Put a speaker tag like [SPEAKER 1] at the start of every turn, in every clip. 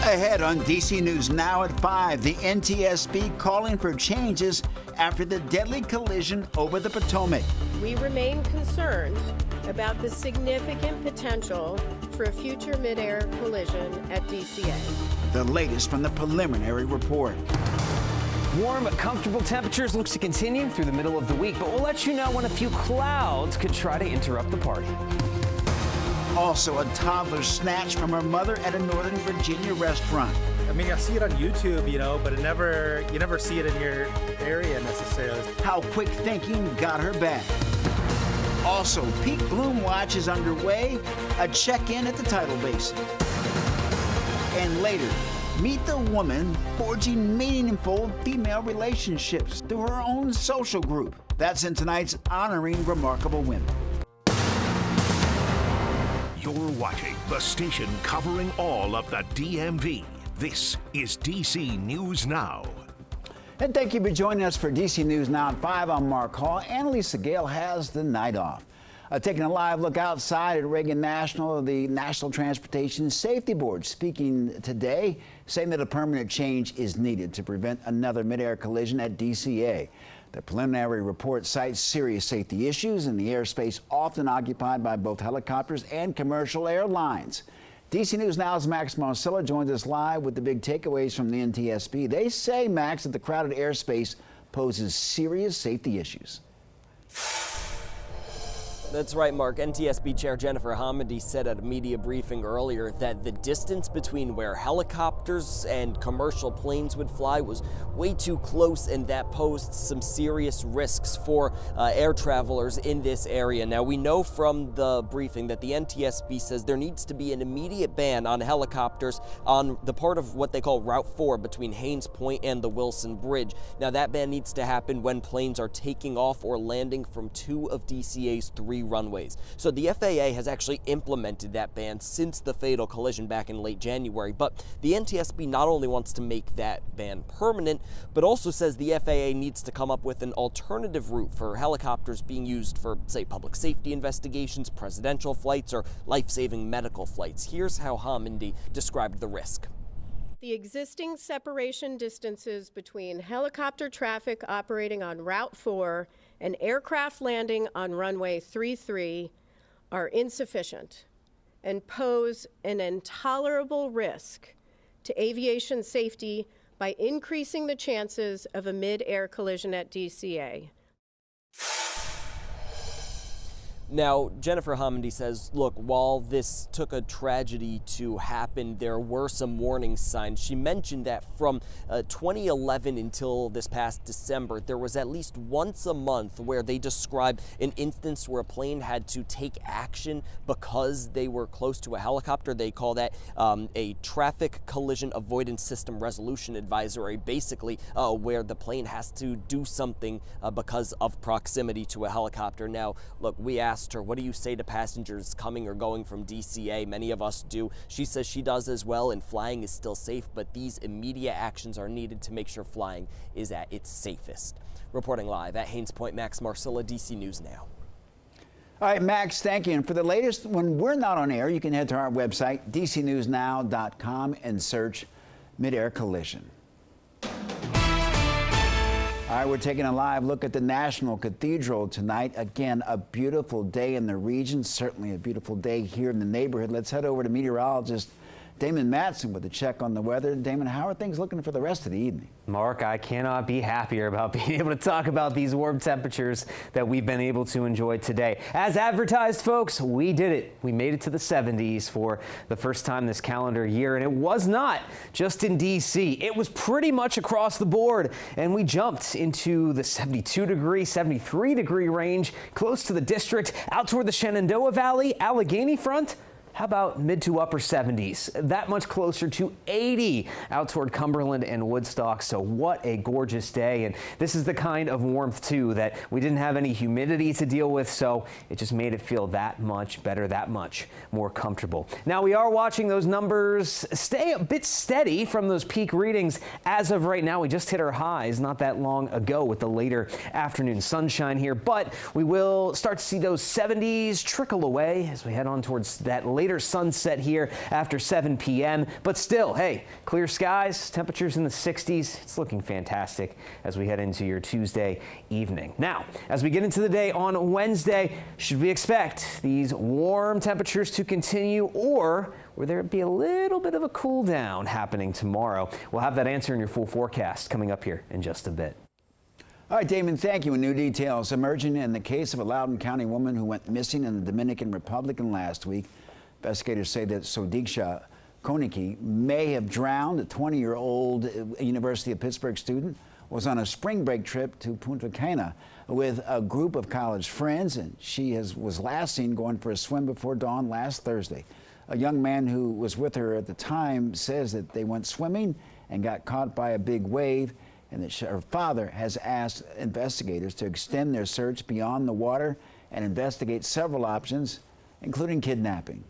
[SPEAKER 1] Ahead on DC News Now at 5, the NTSB calling for changes after the deadly collision over the Potomac.
[SPEAKER 2] We remain concerned about the significant potential for a future mid-air collision at DCA.
[SPEAKER 1] The latest from the preliminary report.
[SPEAKER 3] Warm, comfortable temperatures looks to continue through the middle of the week, but we'll let you know when a few clouds could try to interrupt the party.
[SPEAKER 1] Also, a toddler snatched from her mother at a Northern Virginia restaurant.
[SPEAKER 4] I mean, I see it on YouTube, but you never see it in your area necessarily.
[SPEAKER 1] How quick thinking got her back. Also, Peak Bloom Watch is underway, a check-in at the tidal basin. And later, meet the woman forging meaningful female relationships through her own social group. That's in tonight's Honoring Remarkable Women.
[SPEAKER 5] You're watching the station covering all of the DMV. This is DC News Now.
[SPEAKER 1] And thank you for joining us for DC News Now at 5. I'm Mark Hall. Annalisa Gale has the night off. Taking a live look outside at Reagan National, the National Transportation Safety Board speaking today, saying that a permanent change is needed to prevent another mid-air collision at DCA. The preliminary report cites serious safety issues in the airspace often occupied by both helicopters and commercial airlines. DC News Now's Max Marcella joins us live with the big takeaways from the NTSB. They say, Max, that the crowded airspace poses serious safety issues.
[SPEAKER 6] That's right, Mark. NTSB Chair Jennifer Homendy said at a media briefing earlier that the distance between where helicopters and commercial planes would fly was way too close, and that posed some serious risks for air travelers in this area. Now, we know from the briefing that the NTSB says there needs to be an immediate ban on helicopters on the part of what they call Route 4 between Haynes Point and the Wilson Bridge. Now, that ban needs to happen when planes are taking off or landing from 2 of DCA's 3 runways. So the FAA has actually implemented that ban since the fatal collision back in late January. But the NTSB not only wants to make that ban permanent, but also says the FAA needs to come up with an alternative route for helicopters being used for, say, public safety investigations, presidential flights, or life-saving medical flights. Here's how Homendy described the risk.
[SPEAKER 2] The existing separation distances between helicopter traffic operating on Route 4 and aircraft landing on runway 33 are insufficient and pose an intolerable risk to aviation safety by increasing the chances of a mid-air collision at DCA.
[SPEAKER 6] Now, Jennifer Homendy says, look, while this took a tragedy to happen, there were some warning signs. She mentioned that from 2011 until this past December, there was at least once a month where they described an instance where a plane had to take action because they were close to a helicopter. They call that a traffic collision avoidance system resolution advisory, basically where the plane has to do something because of proximity to a helicopter. Now, look, we asked her, what do you say to passengers coming or going from DCA? Many of us do. She says she does as well, and flying is still safe, but these immediate actions are needed to make sure flying is at its safest. Reporting live at Haynes Point, Max Marcella, DC News Now.
[SPEAKER 1] All right, Max, thank you. And for the latest, when we're not on air, you can head to our website, dcnewsnow.com, and search Mid-Air Collision. All right, we're taking a live look at the National Cathedral tonight. Again, a beautiful day in the region, certainly a beautiful day here in the neighborhood. Let's head over to meteorologist Damon Matson with a check on the weather. Damon, how are things looking for the rest of the evening?
[SPEAKER 3] Mark, I cannot be happier about being able to talk about these warm temperatures that we've been able to enjoy today. As advertised, folks, we did it. We made it to the 70s for the first time this calendar year, and it was not just in D.C. It was pretty much across the board, and we jumped into the 72-degree, 73-degree range, close to the district, out toward the Shenandoah Valley, Allegheny Front. How about mid to upper 70s? That much closer to 80 out toward Cumberland and Woodstock. So what a gorgeous day. And this is the kind of warmth, too, that we didn't have any humidity to deal with. So it just made it feel that much better, that much more comfortable. Now, we are watching those numbers stay a bit steady from those peak readings. As of right now, we just hit our highs not that long ago with the later afternoon sunshine here. But we will start to see those 70s trickle away as we head on towards that later later sunset here after 7 p.m. But still, hey, clear skies, temperatures in the 60s. It's looking fantastic as we head into your Tuesday evening. Now, as we get into the day on Wednesday, should we expect these warm temperatures to continue, or will there be a little bit of a cool down happening tomorrow? We'll have that answer in your full forecast coming up here in just a bit.
[SPEAKER 1] All right, Damon, thank you. And new details emerging in the case of a Loudoun County woman who went missing in the Dominican Republic last week. Investigators say that Sodiksha Koniki may have drowned. A 20-year-old University of Pittsburgh student was on a spring break trip to Punta Cana with a group of college friends, and she was last seen going for a swim before dawn last Thursday. A young man who was with her at the time says that they went swimming and got caught by a big wave, and that her father has asked investigators to extend their search beyond the water and investigate several options, including kidnapping.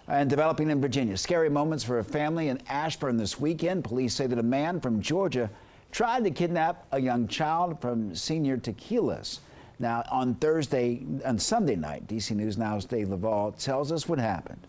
[SPEAKER 1] And developing in Virginia, scary moments for a family in Ashburn this weekend. Police say that a man from Georgia tried to kidnap a young child from Senior Tequilas. Now, on Sunday night, DC News Now's Dave Laval tells us what happened.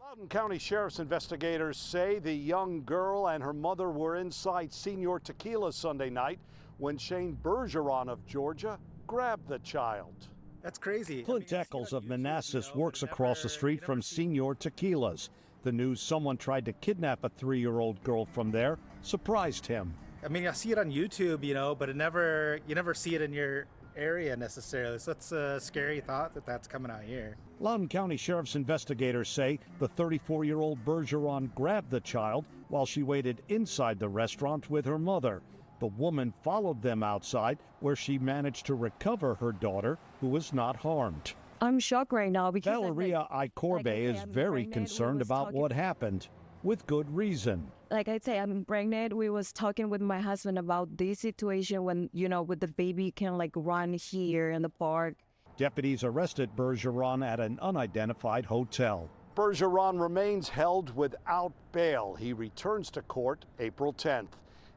[SPEAKER 7] Loudoun County Sheriff's investigators say the young girl and her mother were inside Senior Tequila Sunday night when Shane Bergeron of Georgia grabbed the child.
[SPEAKER 4] That's crazy.
[SPEAKER 7] Clint Eccles of Manassas works across the street from Senior Tequilas. The news someone tried to kidnap a 3-year-old girl from there surprised him.
[SPEAKER 4] I mean, I see it on YouTube, but you never see it in your area necessarily. So it's a scary thought that that's coming out here.
[SPEAKER 7] Loudoun County Sheriff's investigators say the 34-year-old Bergeron grabbed the child while she waited inside the restaurant with her mother. The woman followed them outside, where she managed to recover her daughter, who was not harmed.
[SPEAKER 8] I'm shocked right now because
[SPEAKER 7] Valeria Icorbe is very concerned about what happened, with good reason.
[SPEAKER 8] Like I say, I'm pregnant. We was talking with my husband about this situation when, with the baby can run here in the park.
[SPEAKER 7] Deputies arrested Bergeron at an unidentified hotel. Bergeron remains held without bail. He returns to court April 10th.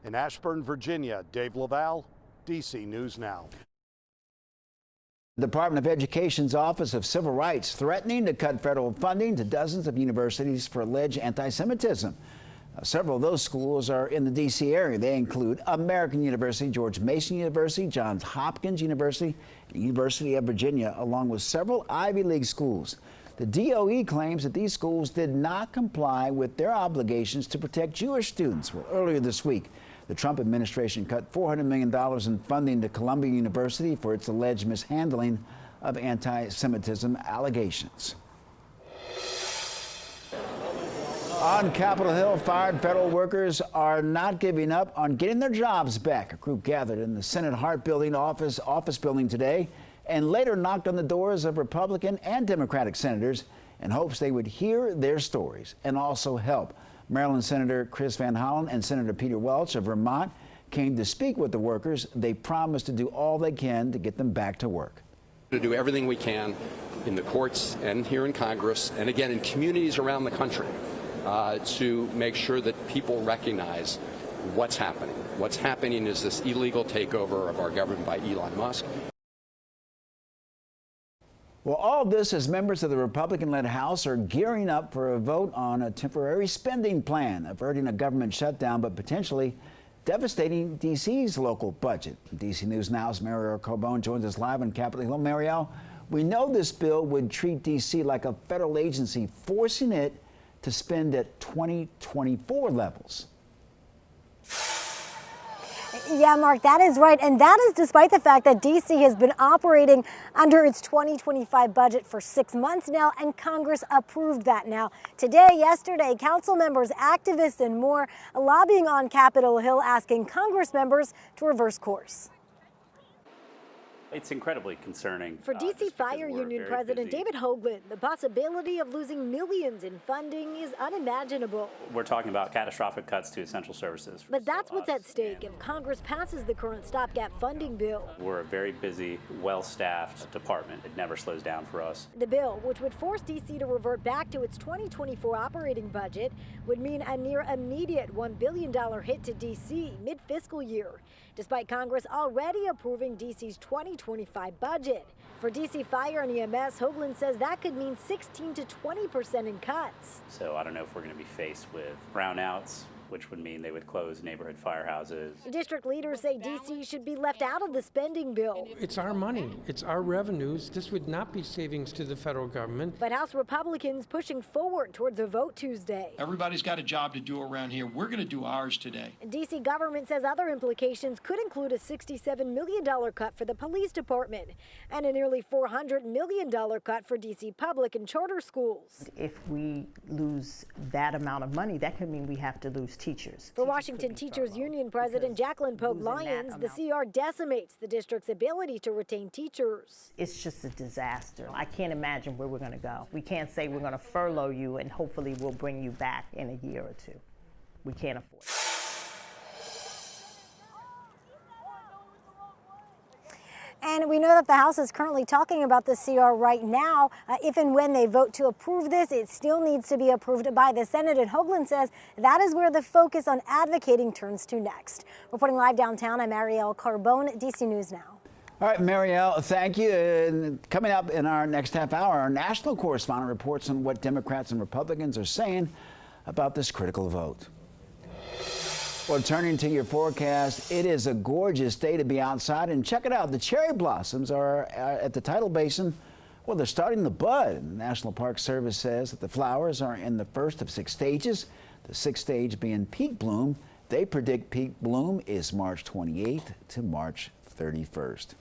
[SPEAKER 7] In Ashburn, Virginia, Dave Laval, DC News Now.
[SPEAKER 1] The Department of Education's Office of Civil Rights threatening to cut federal funding to dozens of universities for alleged anti-Semitism. Several of those schools are in the D.C. area. They include American University, George Mason University, Johns Hopkins University, and University of Virginia, along with several Ivy League schools. The DOE claims that these schools did not comply with their obligations to protect Jewish students. Well, earlier this week, the Trump administration cut $400 million in funding to Columbia University for its alleged mishandling of anti-Semitism allegations. On Capitol Hill, fired federal workers are not giving up on getting their jobs back. A group gathered in the Senate Hart Building office building today and later knocked on the doors of Republican and Democratic senators in hopes they would hear their stories and also help. Maryland Senator Chris Van Hollen and Senator Peter Welch of Vermont came to speak with the workers. They promised to do all they can to get them back to work.
[SPEAKER 9] To do everything we can in the courts and here in Congress and again in communities around the country to make sure that people recognize what's happening. What's happening is this illegal takeover of our government by Elon Musk.
[SPEAKER 1] Well, all this as members of the Republican-led House are gearing up for a vote on a temporary spending plan, averting a government shutdown, but potentially devastating D.C.'s local budget. DC News Now's Mariel Carbone joins us live on Capitol Hill. Mariel, we know this bill would treat D.C. like a federal agency, forcing it to spend at 2024 levels.
[SPEAKER 10] Yeah, Mark, that is right. And that is despite the fact that D.C. has been operating under its 2025 budget for 6 months now, and Congress approved that. Now, yesterday, council members, activists, and more lobbying on Capitol Hill, asking Congress members to reverse course.
[SPEAKER 11] It's incredibly concerning.
[SPEAKER 10] For D.C. Fire Union President David Hoagland, the possibility of losing millions in funding is unimaginable.
[SPEAKER 11] We're talking about catastrophic cuts to essential services.
[SPEAKER 10] But that's what's at stake if Congress passes the current stopgap funding bill.
[SPEAKER 11] We're a very busy, well-staffed department. It never slows down for us.
[SPEAKER 10] The bill, which would force D.C. to revert back to its 2024 operating budget, would mean a near immediate $1 billion hit to D.C. mid-fiscal year, despite Congress already approving D.C.'s 2024 2025 budget. For DC Fire and EMS, Hoagland says that could mean 16 to 20% in cuts.
[SPEAKER 11] So I don't know if we're going to be faced with brownouts, which would mean they would close neighborhood firehouses.
[SPEAKER 10] District leaders say DC should be left out of the spending bill.
[SPEAKER 12] It's our money. It's our revenues. This would not be savings to the federal government.
[SPEAKER 10] But House Republicans pushing forward towards a vote Tuesday.
[SPEAKER 13] Everybody's got a job to do around here. We're going to do ours today.
[SPEAKER 10] DC government says other implications could include a $67 million cut for the police department and a nearly $400 million cut for DC public and charter schools.
[SPEAKER 14] If we lose that amount of money, that could mean we have to lose teachers.
[SPEAKER 10] For Washington Teachers Union President Jacqueline Pogue Lyons, the CR decimates the district's ability to retain teachers.
[SPEAKER 14] It's just a disaster. I can't imagine where we're going to go. We can't say we're going to furlough you and hopefully we'll bring you back in a year or two. We can't afford it.
[SPEAKER 10] And we know that the House is currently talking about the CR right now. If and when they vote to approve this, it still needs to be approved by the Senate. And Hoagland says that is where the focus on advocating turns to next. Reporting live downtown, I'm Marielle Carbone, DC News Now.
[SPEAKER 1] All right, Marielle, thank you. And coming up in our next half hour, our national correspondent reports on what Democrats and Republicans are saying about this critical vote. Well, turning to your forecast, it is a gorgeous day to be outside, and check it out. The cherry blossoms are at the tidal basin. Well, they're starting to bud. The National Park Service says that the flowers are in the first of 6 stages, the 6th stage being peak bloom. They predict peak bloom is March 28th to March 31st.